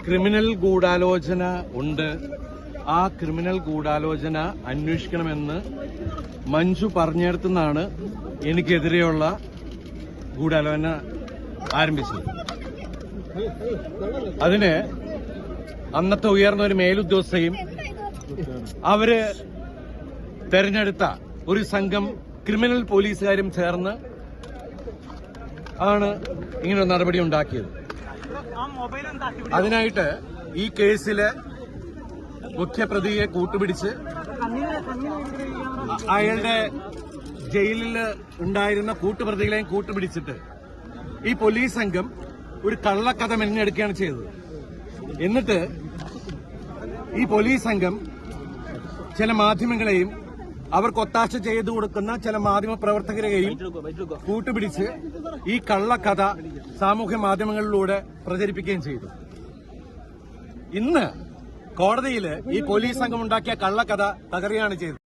Criminal ഗൂഢാലോചന ഉണ്ട്. ആ ക്രിമിനൽ ഗൂഢാലോചന അന്വേഷിക്കണമെന്ന് മഞ്ജു പറഞ്ഞിടത്തുനിന്നാണ് എനിക്കെതിരെയുള്ള ഗൂഢാലോചന ആരംഭിച്ചത്. അതിന് അന്നത്തെ ഉയർന്ന ഒരു മേലുദ്യോഗസ്ഥയും അവര് തെരഞ്ഞെടുത്ത ഒരു സംഘം ക്രിമിനൽ പോലീസുകാരും ചേർന്ന് ആണ് ഇങ്ങനെ നടപടി ഉണ്ടാക്കിയത്. അതിനായിട്ട് ഈ കേസിലെ മുഖ്യപ്രതിയെ കൂട്ടുപിടിച്ച് അയാളുടെ ജയിലിൽ ഉണ്ടായിരുന്ന കൂട്ടുപ്രതികളെയും കൂട്ടുപിടിച്ചിട്ട് ഈ പോലീസ് സംഘം ഒരു കള്ളക്കഥ മെനഞ്ഞെടുക്കുകയാണ് ചെയ്തത്. എന്നിട്ട് ഈ പോലീസ് സംഘം ചില മാധ്യമങ്ങളെയും അവർക്ക് ഒത്താശ ചെയ്തു കൊടുക്കുന്ന ചില മാധ്യമ പ്രവർത്തകരെയും കൂട്ടുപിടിച്ച് ഈ കള്ളക്കഥ സാമൂഹ്യ മാധ്യമങ്ങളിലൂടെ പ്രചരിപ്പിക്കുകയും ചെയ്തു. ഇന്ന് കോടതിയിൽ ഈ പോലീസ് സംഘം ഉണ്ടാക്കിയ കള്ളക്കഥ തകരുകയാണ് ചെയ്തത്.